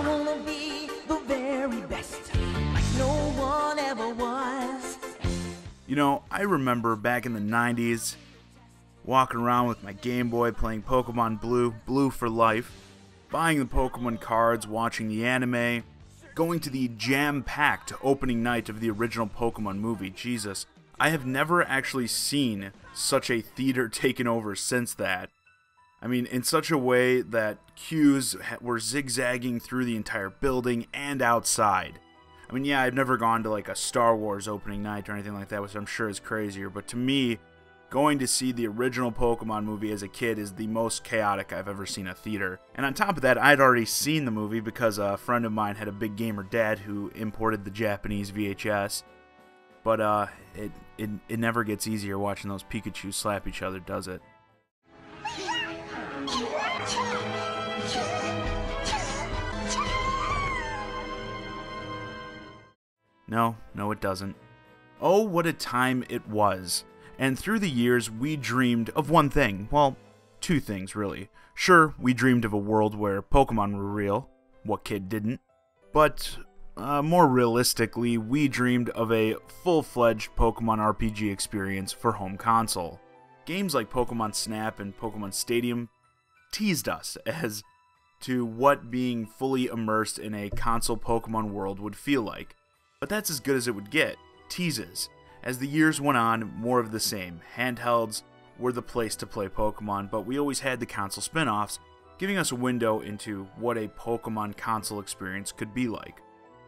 wanna be the very best, like no one ever was. You know, I remember back in the 90s, walking around with my Game Boy playing Pokemon Blue for life, buying the Pokemon cards, watching the anime, going to the jam-packed opening night of the original Pokemon movie. Jesus, I have never actually seen such a theater taken over since that. I mean, in such a way that queues were zigzagging through the entire building and outside. I mean, yeah, I've never gone to like a Star Wars opening night or anything like that, which I'm sure is crazier, but to me, going to see the original Pokemon movie as a kid is the most chaotic I've ever seen a theater. And on top of that, I'd already seen the movie because a friend of mine had a big gamer dad who imported the Japanese VHS. But it never gets easier watching those Pikachu slap each other, does it? No, it doesn't. Oh, what a time it was. And through the years, we dreamed of one thing. Well, two things, really. Sure, we dreamed of a world where Pokemon were real. What kid didn't? But, more realistically, we dreamed of a full-fledged Pokemon RPG experience for home console. Games like Pokémon Snap and Pokémon Stadium teased us as to what being fully immersed in a console Pokemon world would feel like. But that's as good as it would get. Teases. As the years went on, more of the same. Handhelds were the place to play Pokemon, but we always had the console spin-offs, giving us a window into what a Pokemon console experience could be like.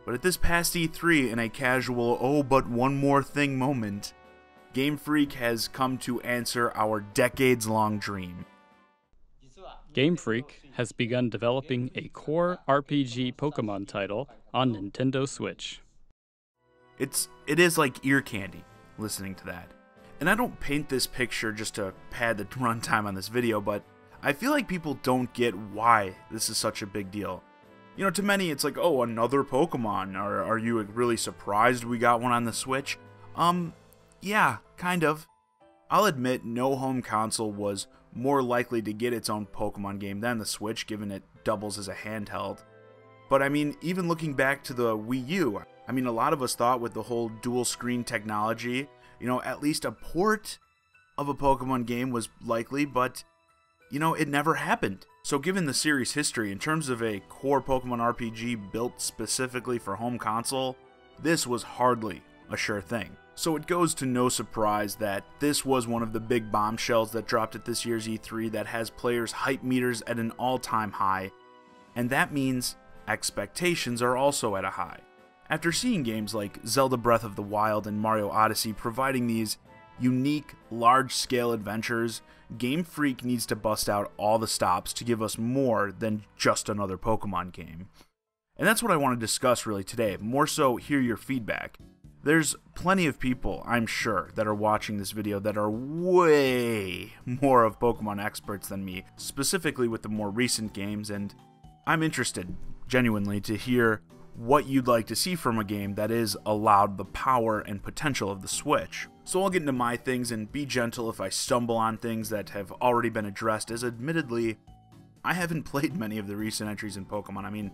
But at this past E3, in a casual, oh but one more thing moment, Game Freak has come to answer our decades-long dream. Game Freak has begun developing a core RPG Pokemon title on Nintendo Switch. It is like ear candy, listening to that. And I don't paint this picture just to pad the runtime on this video, but I feel like people don't get why this is such a big deal. You know, to many it's like, oh, another Pokemon. Are you really surprised we got one on the Switch? Yeah, kind of. I'll admit no home console was more likely to get its own Pokemon game than the Switch, given it doubles as a handheld. But I mean, even looking back to the Wii U, I mean, a lot of us thought with the whole dual screen technology, you know, at least a port of a Pokemon game was likely, but, you know, it never happened. So given the series' history, in terms of a core Pokemon RPG built specifically for home console, this was hardly a sure thing. So it goes to no surprise that this was one of the big bombshells that dropped at this year's E3 that has players' hype meters at an all-time high, and that means expectations are also at a high. After seeing games like Zelda Breath of the Wild and Mario Odyssey providing these unique, large-scale adventures, Game Freak needs to bust out all the stops to give us more than just another Pokemon game. And that's what I want to discuss really today, more so hear your feedback. There's plenty of people, I'm sure, that are watching this video that are way more of Pokemon experts than me, specifically with the more recent games, and I'm interested, genuinely, to hear what you'd like to see from a game that is allowed the power and potential of the Switch. So I'll get into my things and be gentle if I stumble on things that have already been addressed, as admittedly, I haven't played many of the recent entries in Pokemon. I mean,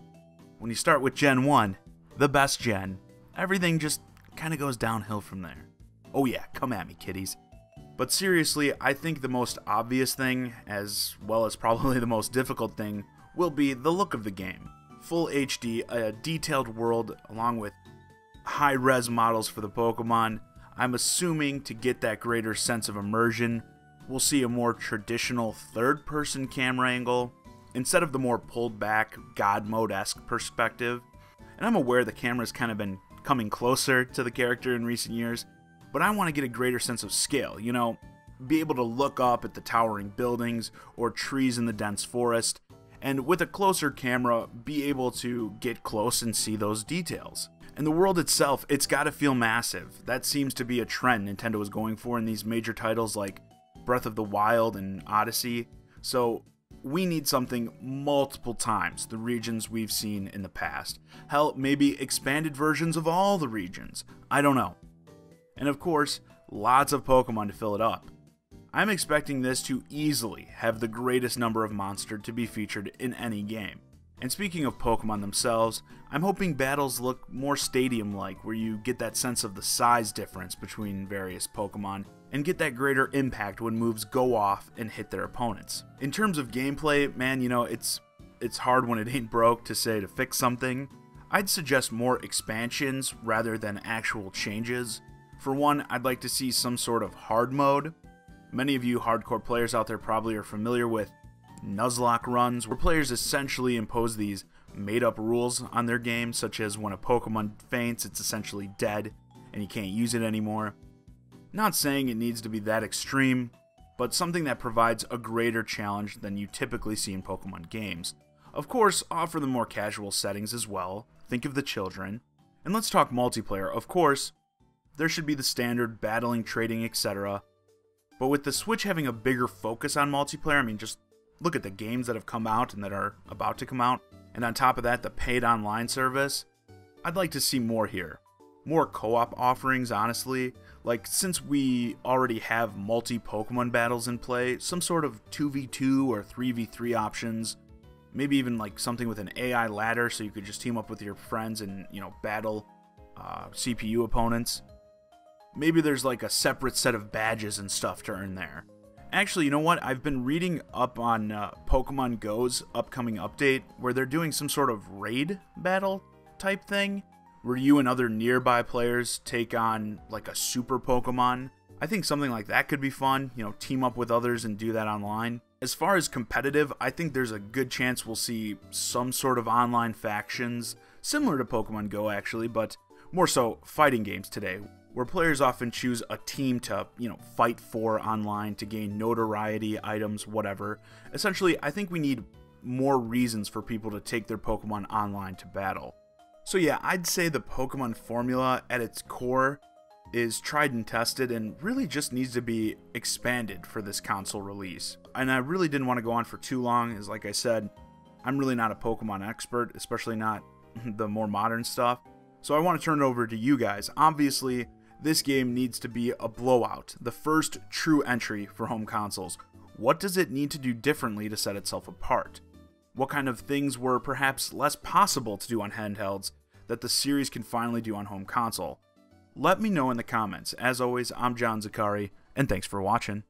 when you start with Gen 1, the best gen, everything just kind of goes downhill from there. Oh yeah, come at me, kiddies. But seriously, I think the most obvious thing, as well as probably the most difficult thing, will be the look of the game. Full HD, a detailed world, along with high-res models for the Pokemon. I'm assuming to get that greater sense of immersion, we'll see a more traditional third-person camera angle, instead of the more pulled-back, God Mode-esque perspective. And I'm aware the camera's kind of been coming closer to the character in recent years, but I want to get a greater sense of scale, you know, be able to look up at the towering buildings or trees in the dense forest, and with a closer camera, be able to get close and see those details. And the world itself, it's got to feel massive. That seems to be a trend Nintendo is going for in these major titles like Breath of the Wild and Odyssey. So we need something multiple times the regions we've seen in the past. Hell, maybe expanded versions of all the regions. I don't know. And of course, lots of Pokemon to fill it up. I'm expecting this to easily have the greatest number of monsters to be featured in any game. And speaking of Pokemon themselves, I'm hoping battles look more stadium-like, where you get that sense of the size difference between various Pokemon, and get that greater impact when moves go off and hit their opponents. In terms of gameplay, man, you know, it's hard when it ain't broke to say to fix something. I'd suggest more expansions rather than actual changes. For one, I'd like to see some sort of hard mode. Many of you hardcore players out there probably are familiar with Nuzlocke runs, where players essentially impose these made-up rules on their game, such as when a Pokemon faints, it's essentially dead, and you can't use it anymore. Not saying it needs to be that extreme, but something that provides a greater challenge than you typically see in Pokemon games. Of course, offer the more casual settings as well, think of the children. And let's talk multiplayer. Of course, there should be the standard battling, trading, etc. But with the Switch having a bigger focus on multiplayer, I mean, just look at the games that have come out and that are about to come out, and on top of that, the paid online service, I'd like to see more here. More co-op offerings, honestly. Like, since we already have multi-Pokemon battles in play, some sort of 2v2 or 3v3 options, maybe even like something with an AI ladder so you could just team up with your friends and, you know, battle CPU opponents. Maybe there's like a separate set of badges and stuff to earn there. Actually, you know what? I've been reading up on Pokemon Go's upcoming update where they're doing some sort of raid battle type thing where you and other nearby players take on like a super Pokemon. I think something like that could be fun, you know, team up with others and do that online. As far as competitive, I think there's a good chance we'll see some sort of online factions, similar to Pokemon Go actually, but more so fighting games today, where players often choose a team to, you know, fight for online to gain notoriety, items, whatever. Essentially, I think we need more reasons for people to take their Pokemon online to battle. So yeah, I'd say the Pokemon formula at its core is tried and tested and really just needs to be expanded for this console release. And I really didn't want to go on for too long, as like I said, I'm really not a Pokemon expert, especially not the more modern stuff. So I want to turn it over to you guys. Obviously, this game needs to be a blowout, the first true entry for home consoles. What does it need to do differently to set itself apart? What kind of things were perhaps less possible to do on handhelds that the series can finally do on home console? Let me know in the comments. As always, I'm John Zaccari, and thanks for watching.